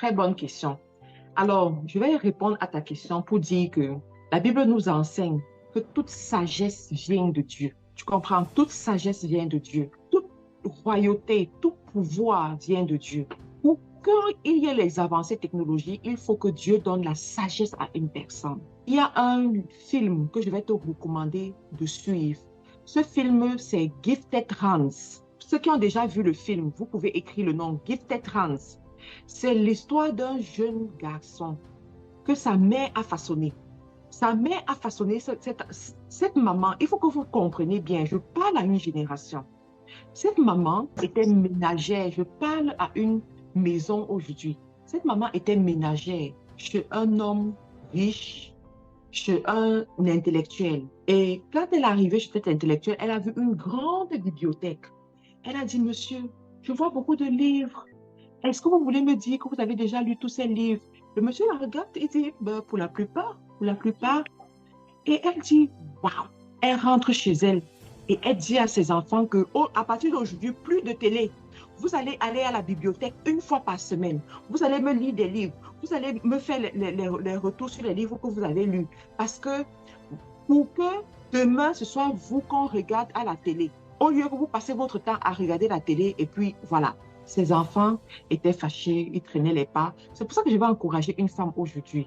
très bonne question. Alors, je vais répondre à ta question pour dire que la Bible nous enseigne que toute sagesse vient de Dieu. Tu comprends? Toute sagesse vient de Dieu. Toute royauté, tout pouvoir vient de Dieu. Pour qu'il y ait les avancées technologiques, il faut que Dieu donne la sagesse à une personne. Il y a un film que je vais te recommander de suivre. Ce film, c'est Gifted Hands. Ceux qui ont déjà vu le film, vous pouvez écrire le nom Gifted Hands. C'est l'histoire d'un jeune garçon que sa mère a façonné. Sa mère a façonné cette maman. Il faut que vous compreniez bien, je parle à une génération. Cette maman était ménagère. Je parle à une maison aujourd'hui. Cette maman était ménagère chez un homme riche, chez un intellectuel. Et quand elle est arrivée chez cet intellectuel, elle a vu une grande bibliothèque. Elle a dit, monsieur, je vois beaucoup de livres. Est-ce que vous voulez me dire que vous avez déjà lu tous ces livres? Le monsieur la regarde et dit, ben, pour la plupart, pour la plupart. Et elle dit, waouh! Elle rentre chez elle et elle dit à ses enfants que, oh, à partir d'aujourd'hui, plus de télé. Vous allez aller à la bibliothèque une fois par semaine. Vous allez me lire des livres. Vous allez me faire les retours sur les livres que vous avez lus. Parce que pour que demain, ce soit vous qu'on regarde à la télé. Au lieu que vous passez votre temps à regarder la télé et puis voilà. Ses enfants étaient fâchés, ils traînaient les pas. C'est pour ça que je vais encourager une femme aujourd'hui.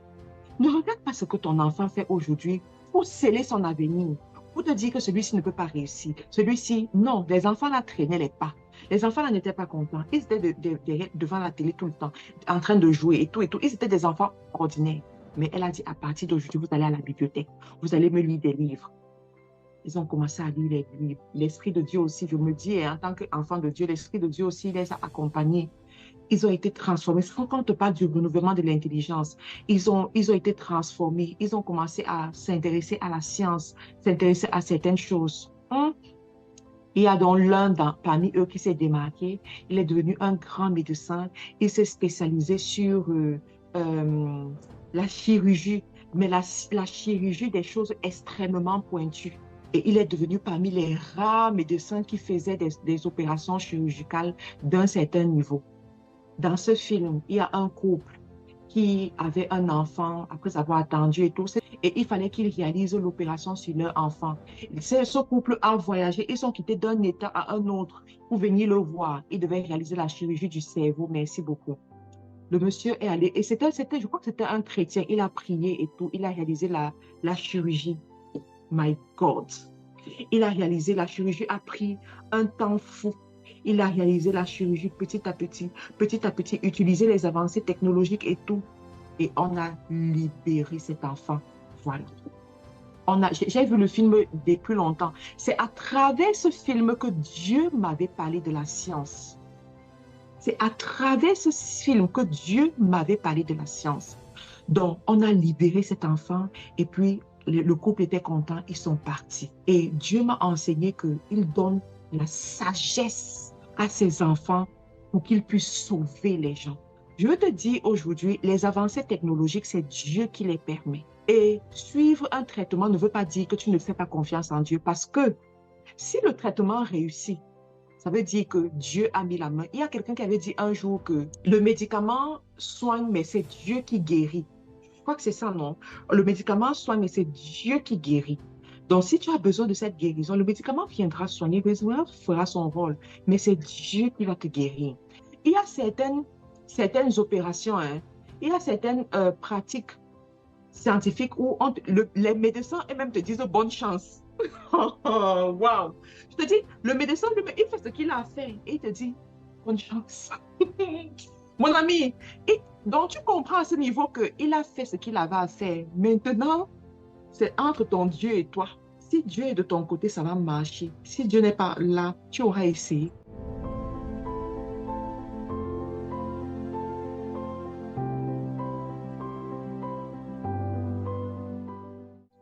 Ne regarde pas ce que ton enfant fait aujourd'hui pour sceller son avenir, pour te dire que celui-ci ne peut pas réussir. Celui-ci, non, les enfants là traînaient les pas. Les enfants là n'étaient pas contents. Ils étaient devant la télé tout le temps, en train de jouer et tout et tout. Ils étaient des enfants ordinaires. Mais elle a dit, à partir d'aujourd'hui, vous allez à la bibliothèque, vous allez me lire des livres. Ils ont commencé à lire les livres. L'Esprit de Dieu aussi, je me dis, en tant qu'enfant de Dieu, l'Esprit de Dieu aussi les a accompagnés. Ils ont été transformés. Quand on te parle du renouvellement de l'intelligence, ils ont été transformés. Ils ont commencé à s'intéresser à la science, s'intéresser à certaines choses. Il y a donc l'un parmi eux qui s'est démarqué. Il est devenu un grand médecin. Il s'est spécialisé sur la chirurgie, mais la chirurgie des choses extrêmement pointues. Et il est devenu parmi les rares médecins qui faisaient des opérations chirurgicales d'un certain niveau. Dans ce film, il y a un couple qui avait un enfant après avoir attendu et tout, et il fallait qu'ils réalisent l'opération sur leur enfant. Ce couple a voyagé, ils sont quittés d'un état à un autre pour venir le voir. Ils devaient réaliser la chirurgie du cerveau, merci beaucoup. Le monsieur est allé, et je crois que c'était un chrétien, il a prié et tout, il a réalisé la chirurgie. My God! Il a réalisé la chirurgie, a pris un temps fou. Il a réalisé la chirurgie petit à petit, utiliser les avancées technologiques et tout. Et on a libéré cet enfant. Voilà. J'ai vu le film depuis longtemps. C'est à travers ce film que Dieu m'avait parlé de la science. C'est à travers ce film que Dieu m'avait parlé de la science. Donc, on a libéré cet enfant et puis le couple était content, ils sont partis. Et Dieu m'a enseigné qu'il donne la sagesse à ses enfants pour qu'ils puissent sauver les gens. Je veux te dire aujourd'hui, les avancées technologiques, c'est Dieu qui les permet. Et suivre un traitement ne veut pas dire que tu ne fais pas confiance en Dieu parce que si le traitement réussit, ça veut dire que Dieu a mis la main. Il y a quelqu'un qui avait dit un jour que le médicament soigne, mais c'est Dieu qui guérit. Je crois que c'est ça, non? Le médicament soigne, mais c'est Dieu qui guérit. Donc, si tu as besoin de cette guérison, le médicament viendra soigner, le médicament fera son rôle, mais c'est Dieu qui va te guérir. Il y a certaines opérations, hein, il y a certaines pratiques scientifiques où les médecins eux-mêmes te disent bonne chance. Wow! Je te dis, le médecin, il fait ce qu'il a à faire et il te dit bonne chance. Mon ami, donc tu comprends à ce niveau qu'il a fait ce qu'il avait à faire. Maintenant, c'est entre ton Dieu et toi. Si Dieu est de ton côté, ça va marcher. Si Dieu n'est pas là, tu auras essayé.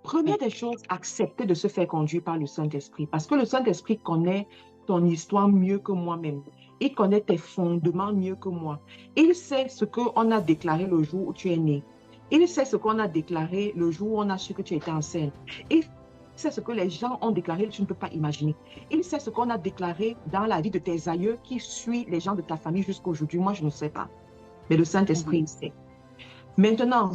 Première des choses, accepter de se faire conduire par le Saint-Esprit. Parce que le Saint-Esprit connaît ton histoire mieux que moi-même. Il connaît tes fondements mieux que moi. Il sait ce qu'on a déclaré le jour où tu es né. Il sait ce qu'on a déclaré le jour où on a su que tu étais enceinte. Il sait ce que les gens ont déclaré, tu ne peux pas imaginer. Il sait ce qu'on a déclaré dans la vie de tes aïeux qui suit les gens de ta famille jusqu'à aujourd'hui. Moi, je ne sais pas. Mais le Mhm. Saint-Esprit sait. Maintenant,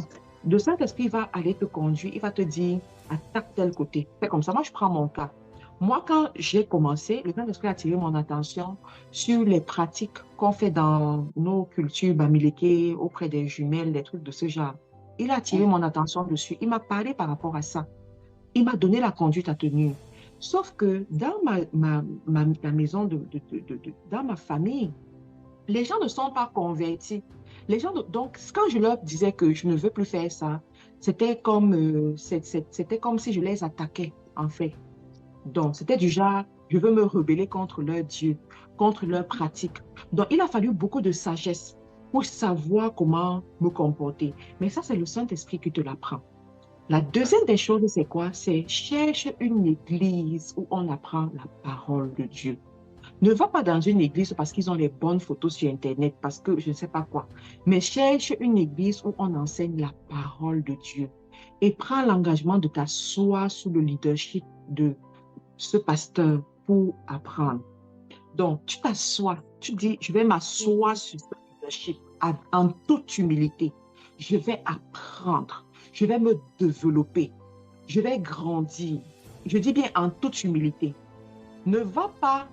le Saint-Esprit va aller te conduire, il va te dire, attaque tel côté. C'est comme ça. Moi, je prends mon cas. Moi, quand j'ai commencé, le Saint-Esprit a attiré mon attention sur les pratiques qu'on fait dans nos cultures bamileke, auprès des jumelles, des trucs de ce genre. Il a attiré Mhm. mon attention dessus. Il m'a parlé par rapport à ça. Il m'a donné la conduite à tenir. Sauf que dans la maison, dans ma famille, les gens ne sont pas convertis. Les gens, donc, quand je leur disais que je ne veux plus faire ça, c'était comme si je les attaquais, en fait. Donc, c'était du genre, je veux me rebeller contre leur Dieu, contre leurs pratiques. Donc, il a fallu beaucoup de sagesse pour savoir comment me comporter. Mais ça, c'est le Saint-Esprit qui te l'apprend. La deuxième des choses, c'est quoi? C'est cherche une église où on apprend la parole de Dieu. Ne va pas dans une église parce qu'ils ont les bonnes photos sur Internet, parce que je ne sais pas quoi. Mais cherche une église où on enseigne la parole de Dieu. Et prends l'engagement de t'asseoir sous le leadership de ce pasteur pour apprendre. Donc, tu t'assois, tu dis, je vais m'asseoir sur ce leadership en toute humilité. Je vais apprendre, je vais me développer, je vais grandir. Je dis bien en toute humilité. Ne va pas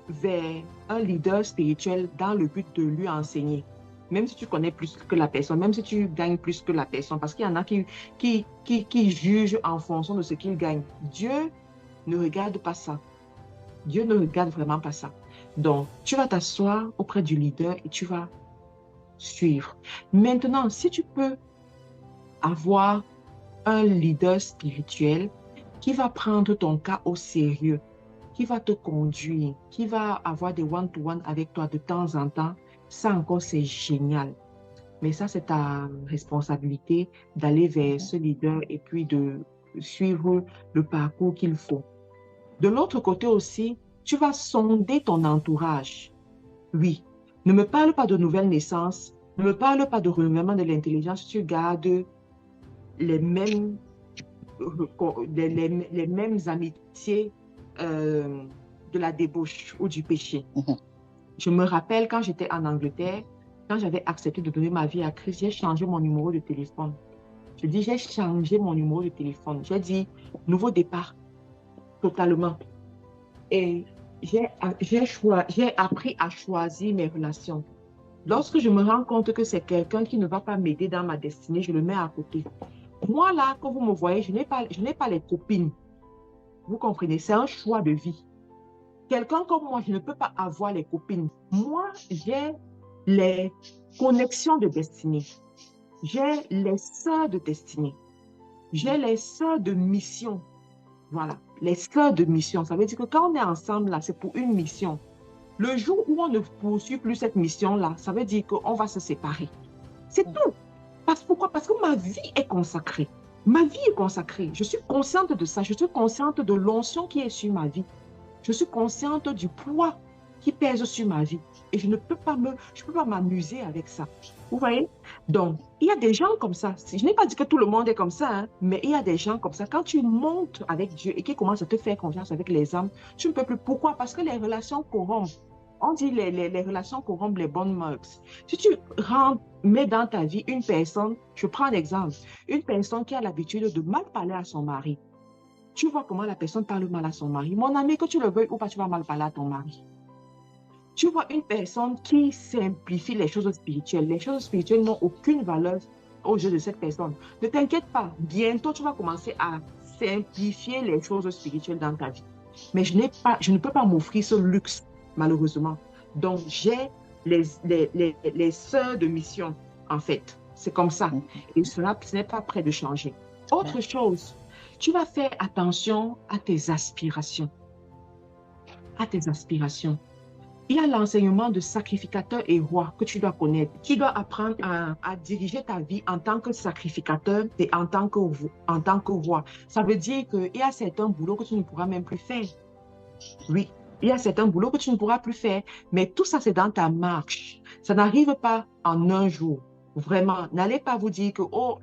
vers un leader spirituel dans le but de lui enseigner. Même si tu connais plus que la personne, même si tu gagnes plus que la personne, parce qu'il y en a qui jugent en fonction de ce qu'ils gagnent. Dieu ne regarde pas ça. Dieu ne regarde vraiment pas ça. Donc, tu vas t'asseoir auprès du leader et tu vas suivre. Maintenant, si tu peux avoir un leader spirituel qui va prendre ton cas au sérieux, qui va te conduire, qui va avoir des one-to-one avec toi de temps en temps, ça encore, c'est génial. Mais ça, c'est ta responsabilité d'aller vers ce leader et puis de suivre le parcours qu'il faut. De l'autre côté aussi, tu vas sonder ton entourage. Oui, ne me parle pas de nouvelle naissance, ne me parle pas de renouvellement de l'intelligence, tu gardes les mêmes, les mêmes amitiés euh, de la débauche ou du péché. Mhm. Je me rappelle quand j'étais en Angleterre, quand j'avais accepté de donner ma vie à Christ, j'ai changé mon numéro de téléphone. Je dis, j'ai changé mon numéro de téléphone. J'ai dit, nouveau départ, totalement. Et j'ai appris à choisir mes relations. Lorsque je me rends compte que c'est quelqu'un qui ne va pas m'aider dans ma destinée, je le mets à côté. Moi, là, quand vous me voyez, je n'ai pas les copines. Vous comprenez? C'est un choix de vie. Quelqu'un comme moi, je ne peux pas avoir les copines. Moi, j'ai les connexions de destinée. J'ai les sœurs de destinée. J'ai les sœurs de mission. Voilà, les sœurs de mission. Ça veut dire que quand on est ensemble, là, c'est pour une mission. Le jour où on ne poursuit plus cette mission-là, ça veut dire qu'on va se séparer. C'est tout. Pourquoi? Parce que ma vie est consacrée. Ma vie est consacrée. Je suis consciente de ça. Je suis consciente de l'onction qui est sur ma vie. Je suis consciente du poids qui pèse sur ma vie. Et je peux pas m'amuser avec ça. Vous voyez? Donc, il y a des gens comme ça. Je n'ai pas dit que tout le monde est comme ça, hein, mais il y a des gens comme ça. Quand tu montes avec Dieu et qu'il commence à te faire confiance avec les hommes, tu ne peux plus. Pourquoi? Parce que les relations corrompent. On dit les relations corrompent les bonnes mœurs. Si tu mets dans ta vie une personne, je prends un exemple, une personne qui a l'habitude de mal parler à son mari, tu vois comment la personne parle mal à son mari. Mon ami, que tu le veuilles ou pas, tu vas mal parler à ton mari. Tu vois une personne qui simplifie les choses spirituelles. Les choses spirituelles n'ont aucune valeur aux yeux de cette personne. Ne t'inquiète pas, bientôt tu vas commencer à simplifier les choses spirituelles dans ta vie. Mais je ne peux pas m'offrir ce luxe, malheureusement. Donc, j'ai les sœurs de mission, en fait. C'est comme ça. Mhm. Et cela, ce n'est pas prêt de changer. Autre chose, tu vas faire attention à tes aspirations. À tes aspirations. Il y a l'enseignement de sacrificateur et roi que tu dois connaître. Tu dois apprendre à diriger ta vie en tant que sacrificateur et en tant que roi. Ça veut dire qu'il y a certains boulots que tu ne pourras même plus faire. Oui, il y a certains boulots que tu ne pourras plus faire, mais tout ça, c'est dans ta marche. Ça n'arrive pas en un jour. Vraiment, n'allez pas vous dire que, oh,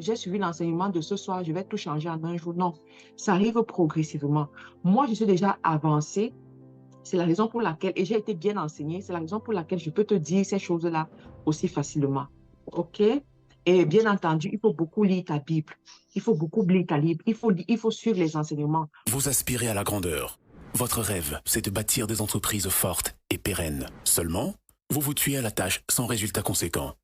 j'ai suivi l'enseignement de ce soir, je vais tout changer en un jour. Non, ça arrive progressivement. Moi, je suis déjà avancée. C'est la raison pour laquelle, et j'ai été bien enseignée, c'est la raison pour laquelle je peux te dire ces choses-là aussi facilement. OK? Et bien entendu, il faut beaucoup lire ta Bible. Il faut beaucoup lire ta Bible. Il faut suivre les enseignements. Vous aspirez à la grandeur. Votre rêve, c'est de bâtir des entreprises fortes et pérennes. Seulement, vous vous tuez à la tâche sans résultat conséquent.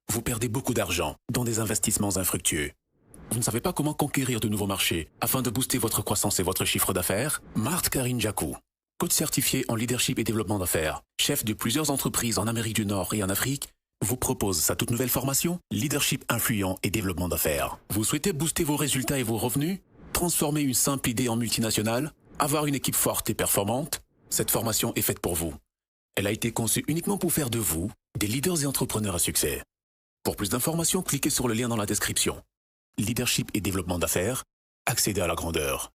Vous perdez beaucoup d'argent dans des investissements infructueux. Vous ne savez pas comment conquérir de nouveaux marchés afin de booster votre croissance et votre chiffre d'affaires? Marthe Karine Jacou, coach certifié en leadership et développement d'affaires, chef de plusieurs entreprises en Amérique du Nord et en Afrique, vous propose sa toute nouvelle formation Leadership influent et développement d'affaires. Vous souhaitez booster vos résultats et vos revenus? Transformer une simple idée en multinationale? Avoir une équipe forte et performante? Cette formation est faite pour vous. Elle a été conçue uniquement pour faire de vous des leaders et entrepreneurs à succès. Pour plus d'informations, cliquez sur le lien dans la description. Leadership et développement d'affaires, accéder à la grandeur.